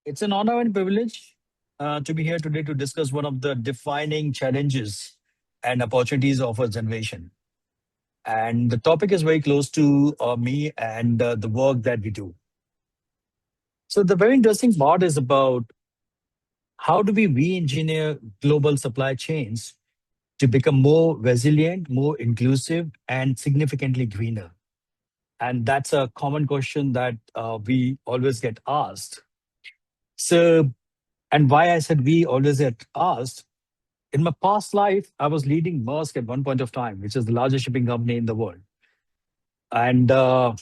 It's an honor and privilege to be here today to discuss one of the defining challenges and opportunities of our generation. And the topic is very close to me and the work that we do. So, the very interesting part is about how do we re engineer global supply chains to become more resilient, more inclusive, and significantly greener? And that's a common question that we always get asked. So, and why I said we always get asked, in my past life, I was leading Maersk at one point of time, which is the largest shipping company in the world. And so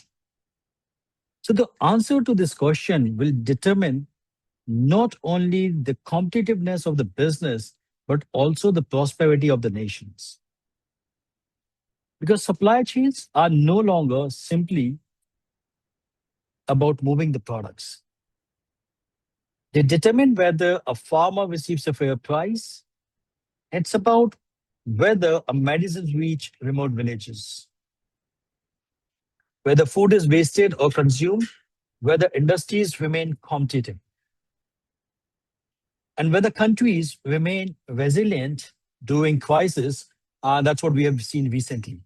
the answer to this question will determine not only the competitiveness of the business, but also the prosperity of the nations. Because supply chains are no longer simply about moving the products. They determine whether a farmer receives a fair price. It's about whether a medicine reach remote villages, whether food is wasted or consumed, whether industries remain competitive, and whether countries remain resilient during crisis. That's what we have seen recently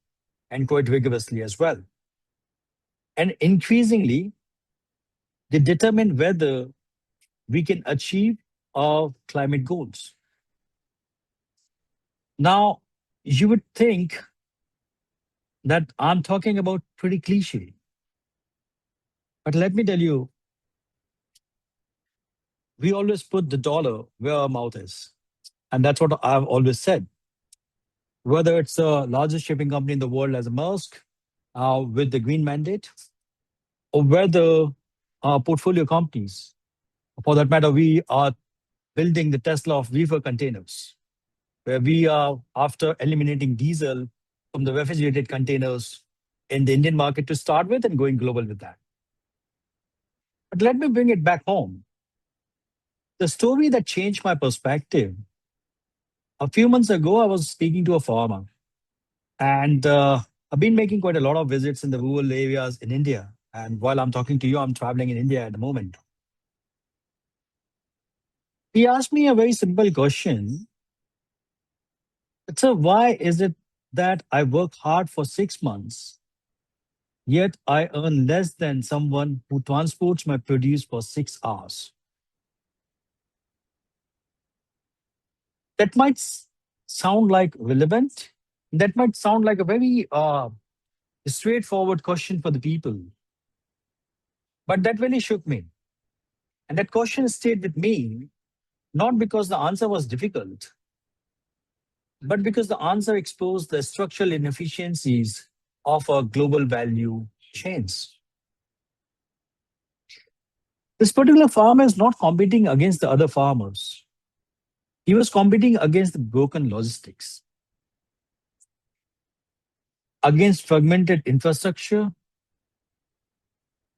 and quite rigorously as well. And increasingly, they determine whether we can achieve our climate goals. Now, you would think that I'm talking about pretty cliche, but let me tell you, we always put the dollar where our mouth is. And that's what I've always said. Whether it's the largest shipping company in the world as a Maersk with the green mandate, or whether portfolio companies, for that matter, we are building the Tesla of reefer containers, where we are after eliminating diesel from the refrigerated containers in the Indian market to start with and going global with that. But let me bring it back home. The story that changed my perspective. A few months ago, I was speaking to a farmer, and I've been making quite a lot of visits in the rural areas in India. And while I'm talking to you, I'm traveling in India at the moment. He asked me a very simple question. So, why is it that I work hard for 6 months, yet I earn less than someone who transports my produce for 6 hours? That might sound like relevant. That might sound like a very straightforward question for the people, but that really shook me. And that question stayed with me not because the answer was difficult, but because the answer exposed the structural inefficiencies of our global value chains. This particular farmer is not competing against the other farmers. He was competing against the broken logistics, against fragmented infrastructure,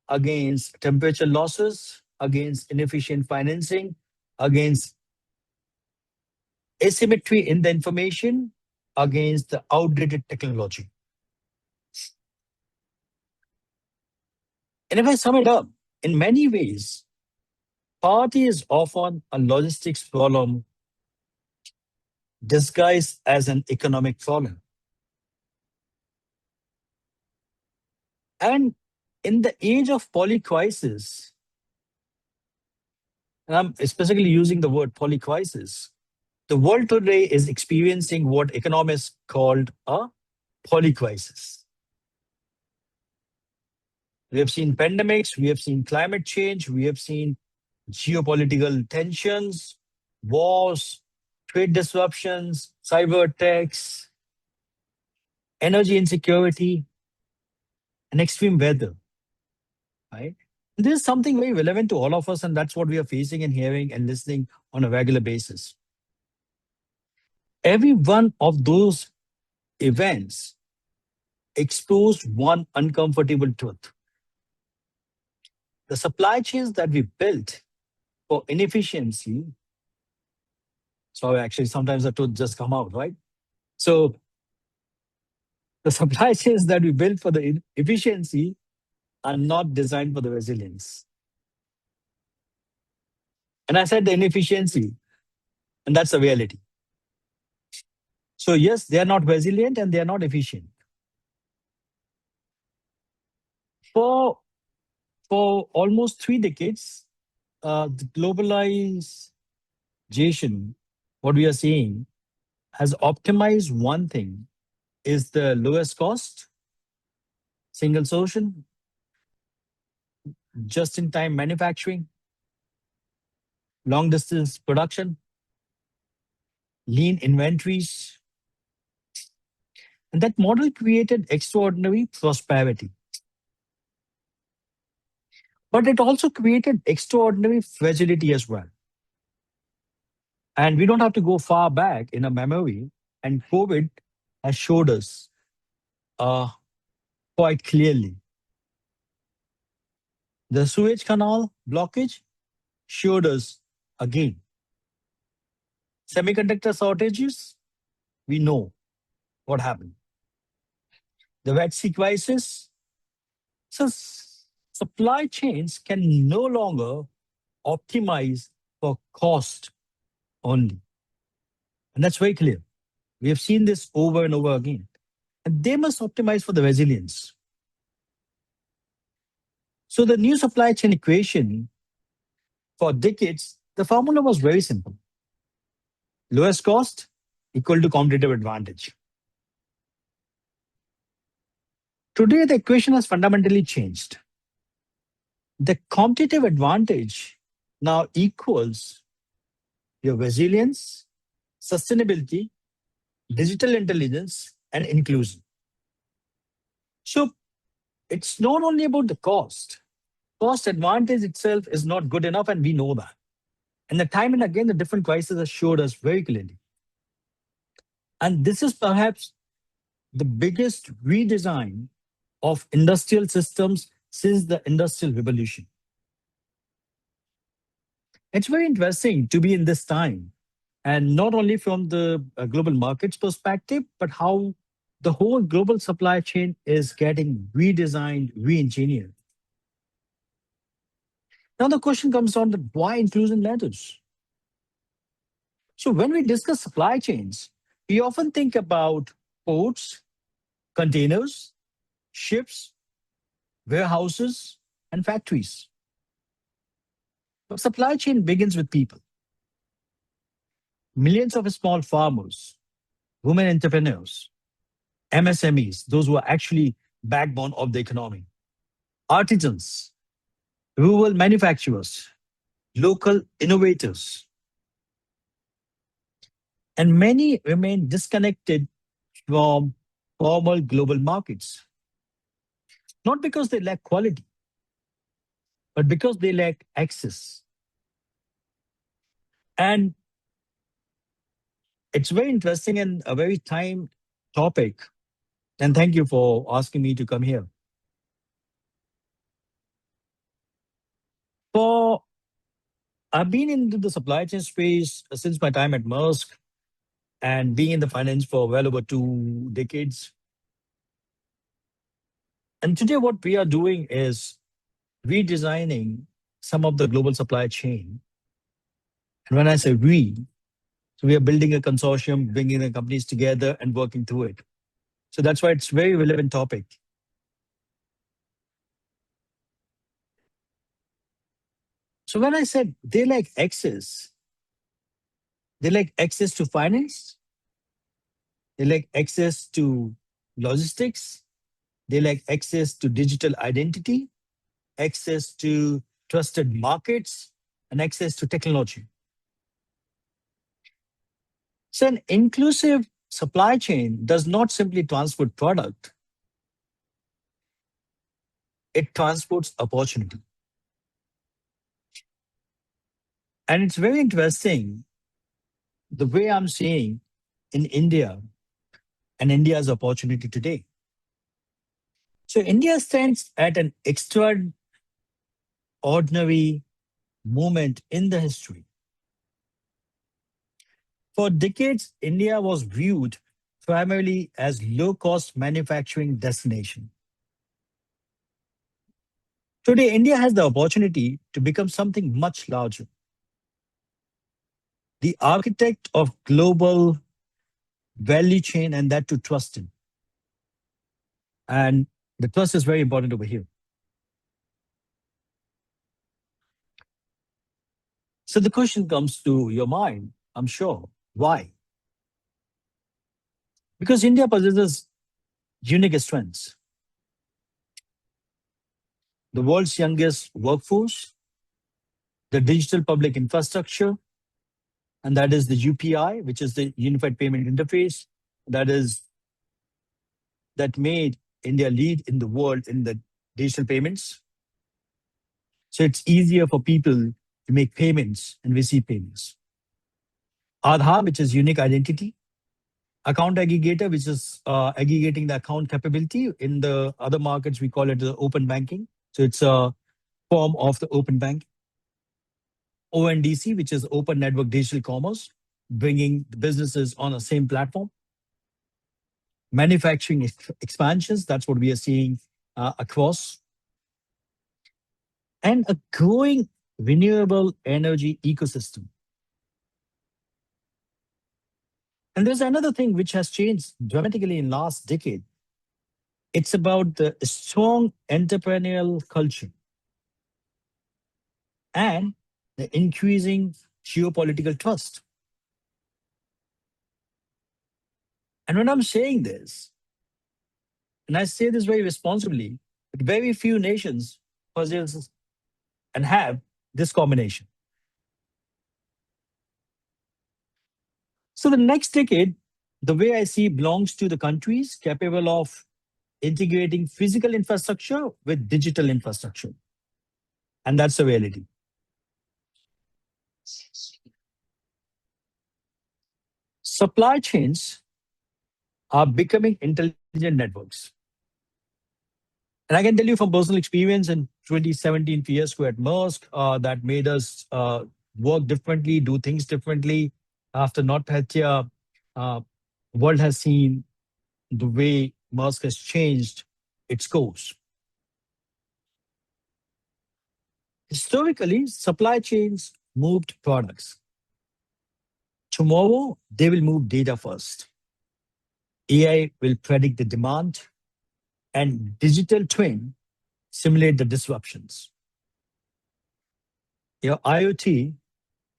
against temperature losses, against inefficient financing, against asymmetry in the information, against the outdated technology. And if I sum it up, in many ways, poverty is often a logistics problem disguised as an economic problem. And in the age of polycrisis, and I'm specifically using the word polycrisis, the world today is experiencing what economists called a polycrisis. We have seen pandemics, we have seen climate change, we have seen geopolitical tensions, wars, trade disruptions, cyber attacks, energy insecurity, and extreme weather, right? This is something very relevant to all of us, and that's what we are facing and hearing and listening on a regular basis. Every one of those events exposed one uncomfortable truth. The supply chains that we built for inefficiency, sorry, actually, sometimes the truth just come out, right? So the supply chains that we built for the efficiency are not designed for the resilience. And I said the inefficiency, and that's the reality. So, yes, they are not resilient and they are not efficient. For, for almost 3 decades, the globalization, what we are seeing, has optimized one thing is the lowest cost, single sourcing, just in time manufacturing, long distance production, lean inventories. And that model created extraordinary prosperity. But it also created extraordinary fragility as well. And we don't have to go far back in a memory. And COVID has showed us uh, quite clearly. The Suez Canal blockage showed us again. Semiconductor shortages, we know what happened. The Red Sea crisis, so supply chains can no longer optimize for cost only. And that's very clear. We have seen this over and over again. And they must optimize for the resilience. So the new supply chain equation for decades, the formula was very simple. Lowest cost equal to competitive advantage. Today, the equation has fundamentally changed. The competitive advantage now equals your resilience, sustainability, digital intelligence, and inclusion. So it's not only about the cost. Cost advantage itself is not good enough, and we know that. And the time and again, the different crises have showed us very clearly. And this is perhaps the biggest redesign of industrial systems since the Industrial Revolution. It's very interesting to be in this time, and not only from the global markets perspective, but how the whole global supply chain is getting redesigned, re engineered. Now, the question comes on that why inclusion matters. So, when we discuss supply chains, we often think about ports, containers, ships, warehouses, and factories. But supply chain begins with people. Millions of small farmers, women entrepreneurs, MSMEs, those who are actually backbone of the economy, artisans, rural manufacturers, local innovators, and many remain disconnected from formal global markets, not because they lack quality, but because they lack access. And it's very interesting and a very time topic. And thank you for asking me to come here. For I've been into the supply chain space since my time at Maersk and being in the finance for well over 2 decades. And today, what we are doing is redesigning some of the global supply chain. And when I say we, so we are building a consortium, bringing the companies together and working through it. So that's why it's very relevant topic. So when I said they lack access to finance, they lack access to logistics, they lack access to digital identity, access to trusted markets, and access to technology. So an inclusive supply chain does not simply transport product, it transports opportunity. And it's very interesting the way I'm seeing in India and India's opportunity today. So India stands at an extraordinary moment in the history. For decades, India was viewed primarily as low-cost manufacturing destination. Today, India has the opportunity to become something much larger. the architect of global value chain, and that to trust him. And the trust is very important over here. So the question comes to your mind, I'm sure. Why? Because India possesses unique strengths. The world's youngest workforce, the digital public infrastructure, and that is the UPI, which is the Unified Payment Interface, that is that made India lead in the world in the digital payments. So it's easier for people to make payments and receive payments. Aadhaar, which is unique identity. Account aggregator, which is aggregating the account capability. In the other markets, we call it the open banking. So it's a form of the open bank. ONDC, which is open network digital commerce, bringing the businesses on the same platform. Manufacturing expansions, that's what we are seeing across. And a growing renewable energy ecosystem. And there's another thing which has changed dramatically in last decade. It's about the strong entrepreneurial culture and the increasing geopolitical trust. And when I'm saying this, and I say this very responsibly, that very few nations possess and have this combination. So the next decade, the way I see belongs to the countries capable of integrating physical infrastructure with digital infrastructure. And that's the reality. Supply chains are becoming intelligent networks. And I can tell you from personal experience in 2017 fiasco at Maersk that made us work differently, do things differently. After NotPetya, world has seen the way Maersk has changed its course. Historically, supply chains moved products. Tomorrow, they will move data first. AI will predict the demand, and digital twin simulate the disruptions. Your IoT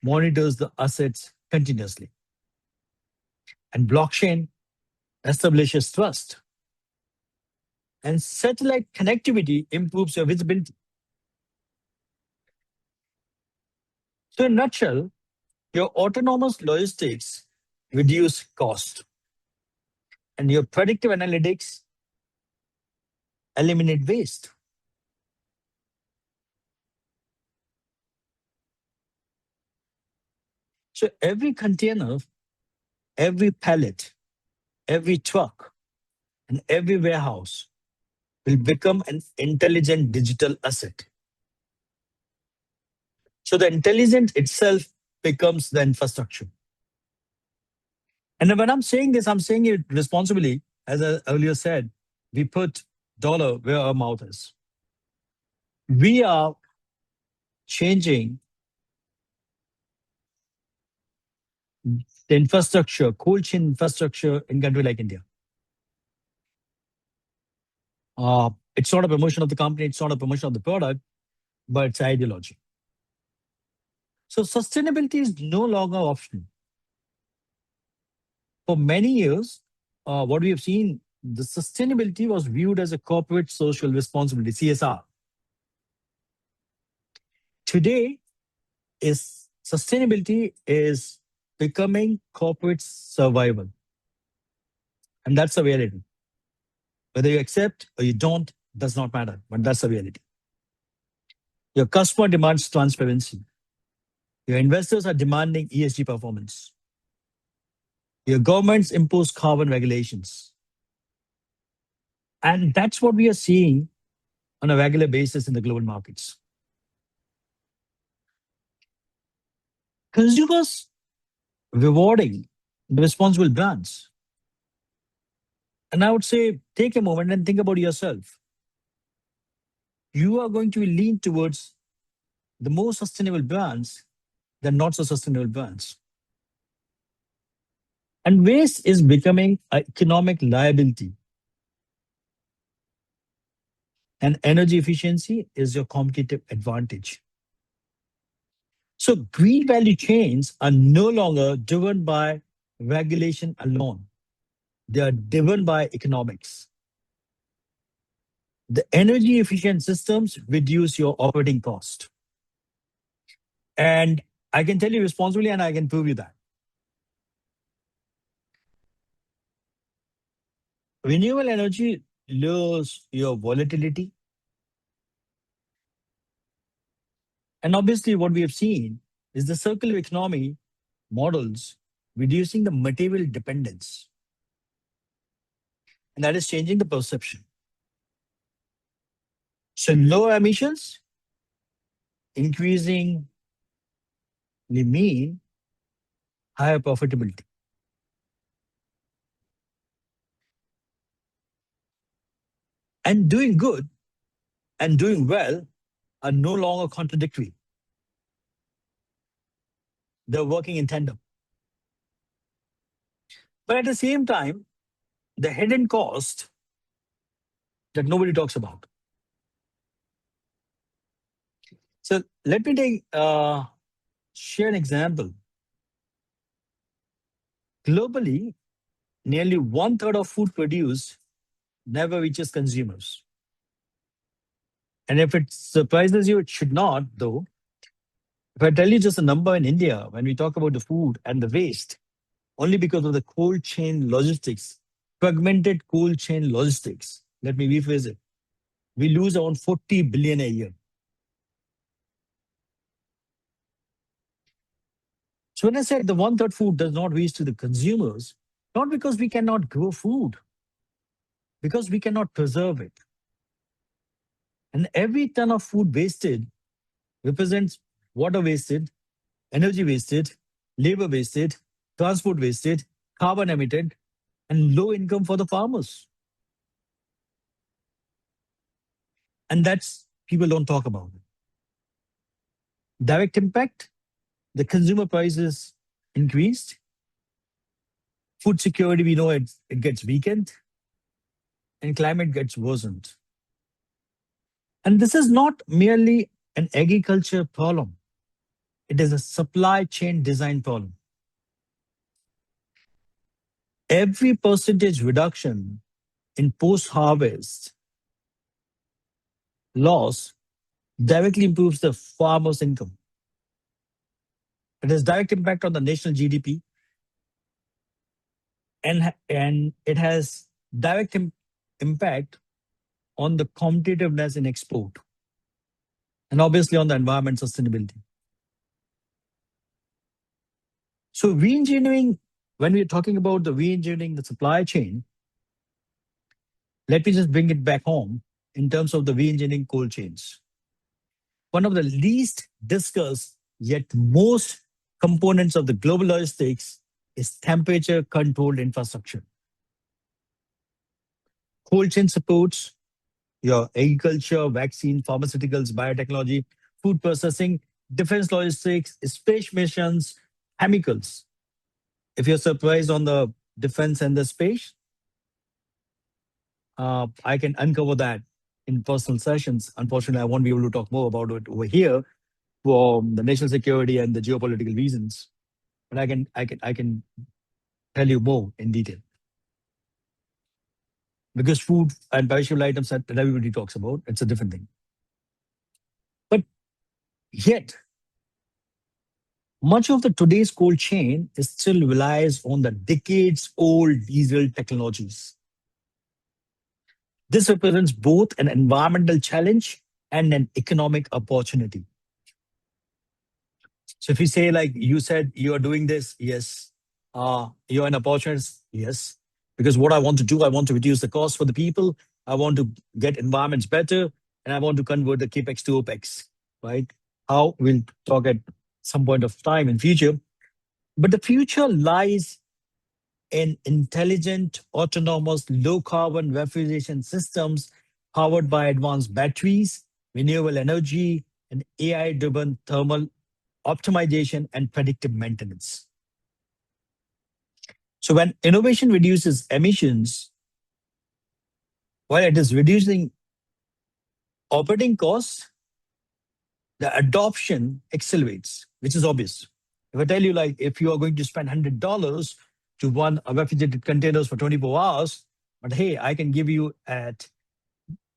monitors the assets continuously, and blockchain establishes trust. And satellite connectivity improves your visibility. So, in a nutshell, your autonomous logistics reduce cost, and your predictive analytics eliminate waste. So, every container, every pallet, every truck, and every warehouse will become an intelligent digital asset. So the intelligence itself becomes the infrastructure. And when I'm saying this, I'm saying it responsibly. As I earlier said, we put dollar where our mouth is. We are changing the infrastructure, cold chain infrastructure in country like India. It's not a promotion of the company, it's not a promotion of the product, but it's ideology. So sustainability is no longer optional. For many years, what we have seen, the sustainability was viewed as a corporate social responsibility, CSR. Today, is sustainability is becoming corporate survival. And that's the reality. Whether you accept or you don't, does not matter, but that's the reality. Your customer demands transparency. Your investors are demanding ESG performance. Your governments impose carbon regulations. And that's what we are seeing on a regular basis in the global markets. Consumers rewarding the responsible brands. And I would say, take a moment and think about yourself. You are going to lean towards the more sustainable brands than not so sustainable brands. And waste is becoming an economic liability, and energy efficiency is your competitive advantage. So, green value chains are no longer driven by regulation alone, they are driven by economics. The energy efficient systems reduce your operating cost. And I can tell you responsibly, and I can prove you that. Renewable energy lowers your volatility. And obviously, what we have seen is the circular economy models reducing the material dependence. And that is changing the perception. So, low emissions increasingly mean higher profitability. And doing good and doing well are no longer contradictory, they're working in tandem. But at the same time, the hidden cost that nobody talks about. So let me share an example. Globally, nearly one third of food produced never reaches consumers. And if it surprises you, it should not, though. If I tell you just a number in India, when we talk about the food and the waste, only because of the cold chain logistics, fragmented cold chain logistics, let me rephrase it, we lose around 40 billion a year. So when I said the one third food does not reach to the consumers, not because we cannot grow food, because we cannot preserve it. And every ton of food wasted represents water wasted, energy wasted, labor wasted, transport wasted, carbon emitted, and low income for the farmers. And that's people don't talk about it. Direct impact, the consumer prices increased, food security, we know it gets weakened, and climate gets worsened. And this is not merely an agriculture problem, it is a supply chain design problem. Every percentage reduction in post harvest loss directly improves the farmer's income. It has direct impact on the national GDP, and it has direct impact on the competitiveness in export, and obviously on the environment sustainability. So re-engineering, when we're talking about the re-engineering the supply chain, let me just bring it back home in terms of the re-engineering cold chains. One of the least discussed yet most components of the global logistics is temperature controlled infrastructure. Cold chain supports your agriculture, vaccine, pharmaceuticals, biotechnology, food processing, defense logistics, space missions, chemicals. If you're surprised on the defense and the space, I can uncover that in personal sessions. Unfortunately, I won't be able to talk more about it over here for the national security and the geopolitical reasons. But I can tell you more in detail because food and perishable items that everybody talks about, it's a different thing. But yet, much of the today's cold chain is still relies on the decades old diesel technologies. This represents both an environmental challenge and an economic opportunity. So if you say like you said you are doing this, yes. You're an opportunist, yes. Because what I want to do, I want to reduce the cost for the people. I want to get environments better, and I want to convert the capex to opex. Right? How we'll talk at some point of time in future. But the future lies in intelligent, autonomous, low carbon refrigeration systems powered by advanced batteries, renewable energy, and AI driven thermal optimization and predictive maintenance. So when innovation reduces emissions, while it is reducing operating costs, the adoption accelerates, which is obvious. If I tell you, like, if you are going to spend $100 to run a refrigerated containers for 24 hours, but hey, I can give you at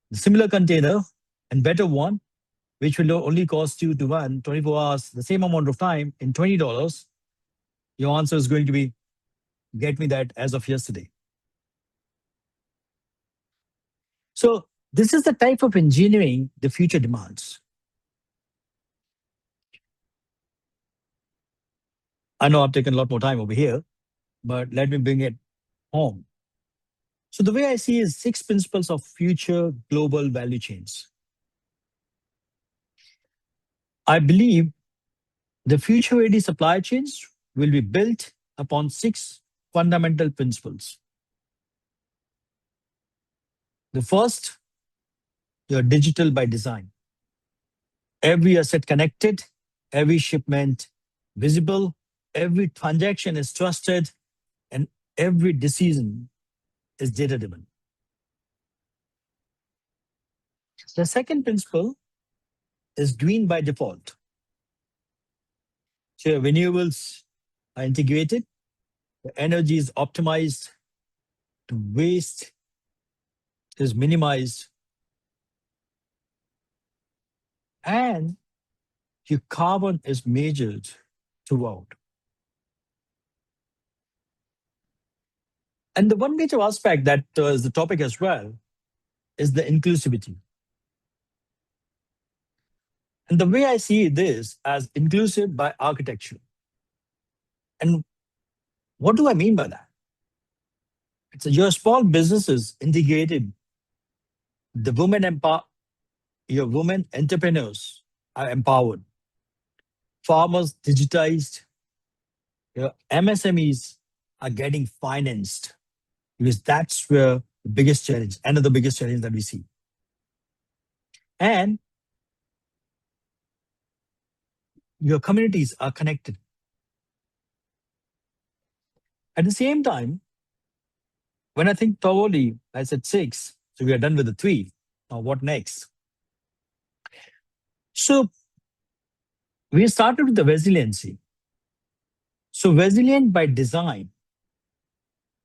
the similar container and better one, which will only cost you to run 24 hours, the same amount of time in $20, your answer is going to be get me that as of yesterday. So this is the type of engineering the future demands. I know I've taken a lot more time over here, but let me bring it home. So the way I see is six principles of future global value chains. I believe the future ready supply chains will be built upon six fundamental principles. The first, you're digital by design. Every asset connected, every shipment visible, every transaction is trusted, and every decision is data driven. The second principle is green by default. So renewables are integrated, the energy is optimized, the waste is minimized, and your carbon is measured throughout. And the one major aspect that is the topic as well is the inclusivity. And the way I see this as inclusive by architecture. And what do I mean by that? It's your small businesses integrated, the your women entrepreneurs are empowered, farmers digitized, your MSMEs are getting financed because that's where the biggest challenge, another biggest challenge that we see. And your communities are connected. At the same time, when I think thoroughly, I said six, so we are done with the three. Now, what next? So, we started with the resiliency. So, resilient by design,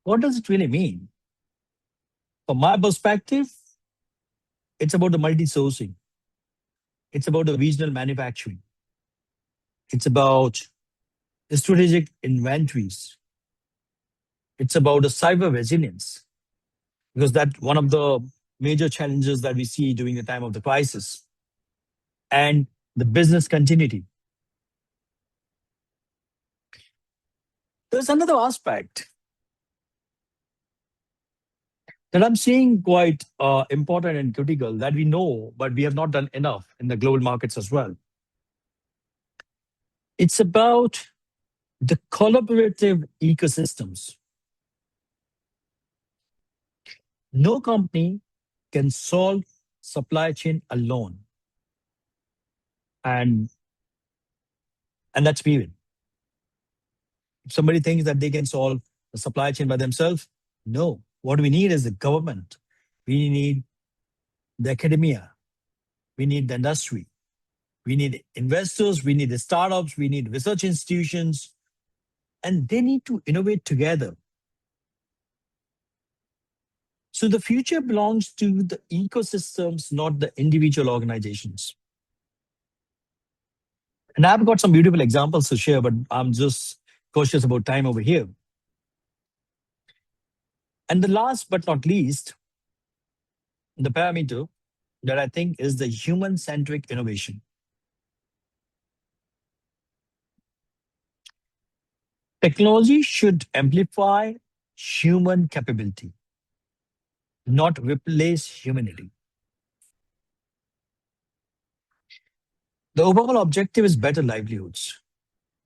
what does it really mean? From my perspective, it's about the multi sourcing, it's about the regional manufacturing, it's about the strategic inventories, it's about the cyber resilience, because that's one of the major challenges that we see during the time of the crisis, and the business continuity. There's another aspect that I'm seeing quite important and critical that we know, but we have not done enough in the global markets as well. It's about the collaborative ecosystems. No company can solve supply chain alone, and and that's period. If somebody thinks that they can solve the supply chain by themselves, no. What we need is the government. We need the academia. We need the industry. We need investors. We need the startups. We need research institutions, and they need to innovate together. So the future belongs to the ecosystems, not the individual organizations. And I've got some beautiful examples to share, but I'm just cautious about time over here. And the last but not least, the parameter that I think is the human centric innovation. Technology should amplify human capability, not replace humanity. The overall objective is better livelihoods,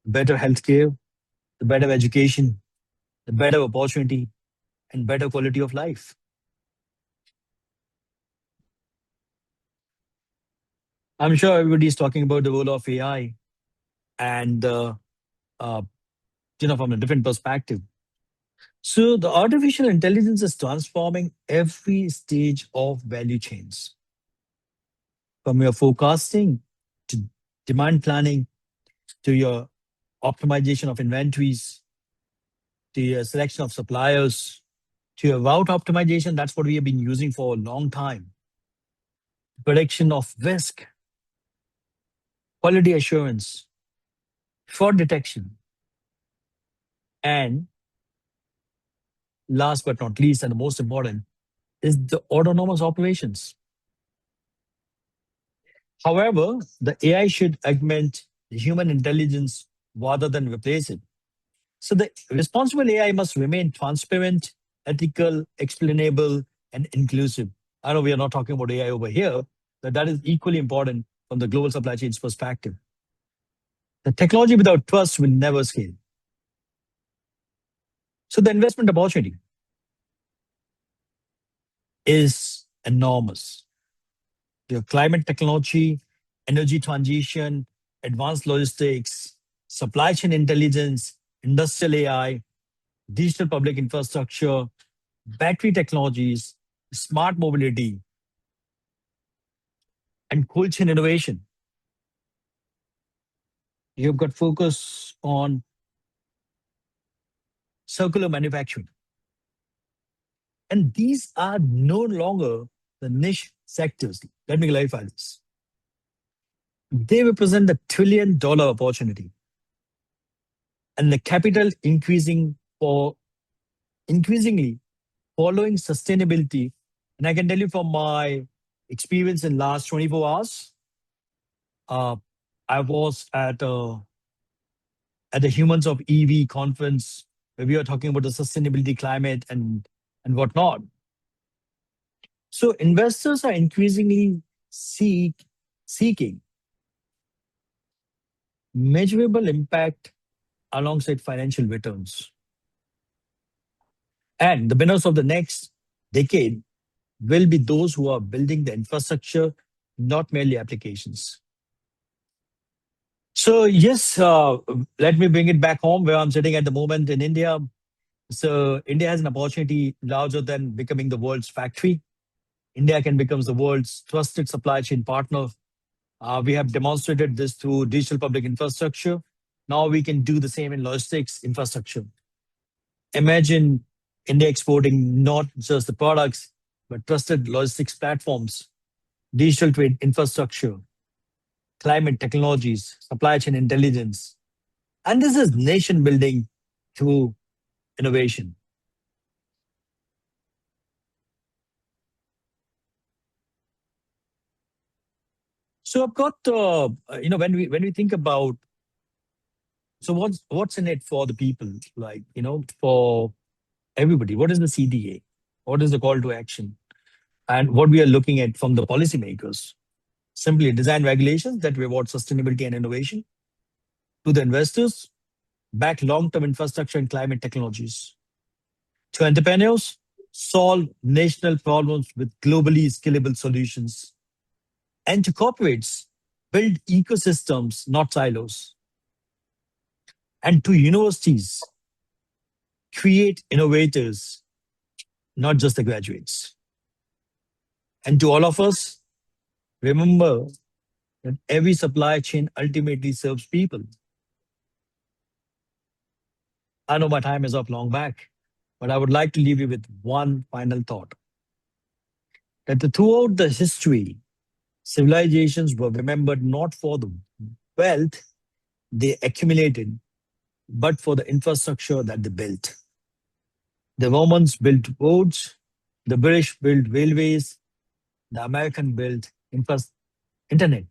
better healthcare, the better education, the better opportunity, and better quality of life. I'm sure everybody is talking about the role of AI and uh, from a different perspective. So the artificial intelligence is transforming every stage of value chains, from your forecasting to demand planning to your optimization of inventories to your selection of suppliers to your route optimization. That's what we have been using for a long time. Prediction of risk, quality assurance, fraud detection, and last but not least, and the most important, is the autonomous operations. However, the AI should augment the human intelligence rather than replace it. So the responsible AI must remain transparent, ethical, explainable, and inclusive. I know we are not talking about AI over here, but that is equally important from the global supply chains perspective. The technology without trust will never scale. So the investment opportunity is enormous. The climate technology, energy transition, advanced logistics, supply chain intelligence, industrial AI, digital public infrastructure, battery technologies, smart mobility, and cold chain innovation. You've got focus on circular manufacturing. And these are no longer the niche sectors. Let me clarify this. They represent the $1 trillion opportunity and the capital increasingly following sustainability. And I can tell you from my experience in last 24 hours, uh, I was at the Humans of EV conference where we were talking about the sustainability, climate, and whatnot. So investors are increasingly seeking measurable impact alongside financial returns. And the winners of the next decade will be those who are building the infrastructure, not merely applications. So yes, let me bring it back home where I'm sitting at the moment in India. So India has an opportunity larger than becoming the world's factory. India can become the world's trusted supply chain partner. We have demonstrated this through digital public infrastructure. Now we can do the same in logistics infrastructure. Imagine India exporting not just the products, but trusted logistics platforms, digital trade infrastructure, climate technologies, supply chain intelligence. And this is nation building through innovation. So I've got, when we think about, so what's in it for the people, like, for everybody? What is the CDA? What is the call to action? And what we are looking at from the policymakers? Simply design regulations that reward sustainability and innovation. To the investors, back long-term infrastructure and climate technologies. To entrepreneurs, solve national problems with globally scalable solutions. And to corporates, build ecosystems, not silos. And to universities, create innovators, not just the graduates. And to all of us, remember that every supply chain ultimately serves people. I know my time is up long back, but I would like to leave you with one final thought that throughout the history, civilizations were remembered not for the wealth they accumulated, but for the infrastructure that they built. The Romans built roads, the British built railways, the American built internet,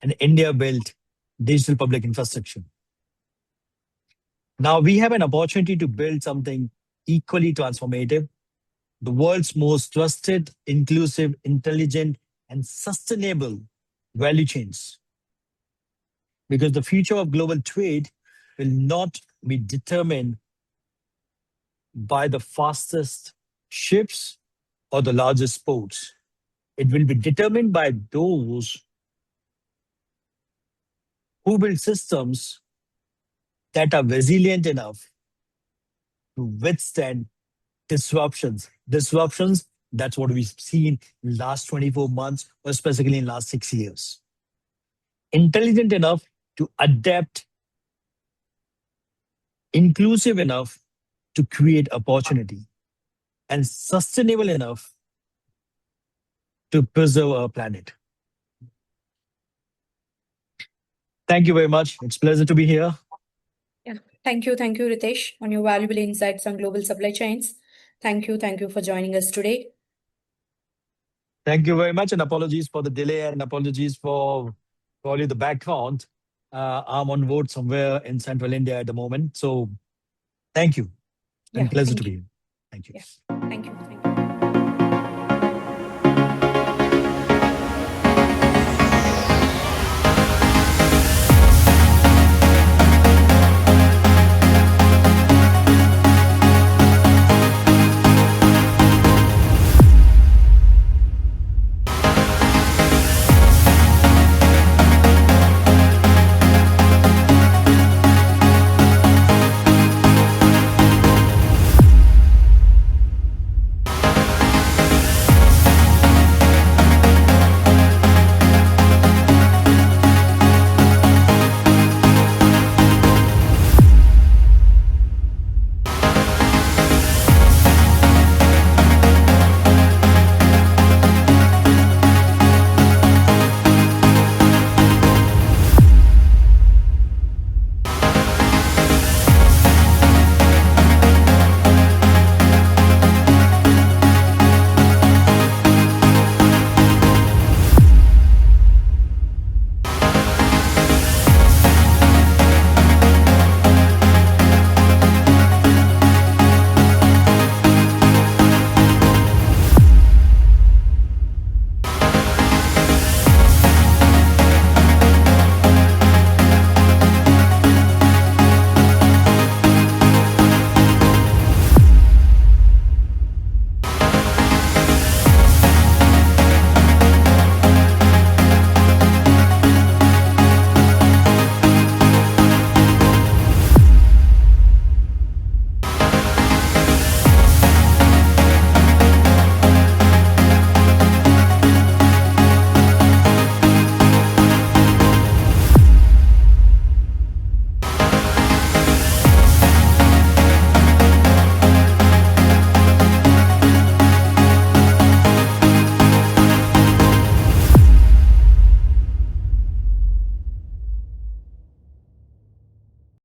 and India built digital public infrastructure. Now we have an opportunity to build something equally transformative, the world's most trusted, inclusive, intelligent, and sustainable value chains. Because the future of global trade will not be determined by the fastest ships or the largest ports. It will be determined by those who build systems that are resilient enough to withstand disruptions. Disruptions, that's what we've seen in last 24 months, or specifically in last 6 years. Intelligent enough to adapt, inclusive enough to create opportunity, and sustainable enough to preserve our planet. Thank you very much. It's a pleasure to be here. Yeah. Thank you, Ritesh, on your valuable insights on global supply chains. Thank you for joining us today. Thank you very much, and apologies for the delay and apologies for probably the background. I'm on board somewhere in central India at the moment. So thank you Yeah, and pleasure thank to be you. here. Thank you. Yeah, thank you.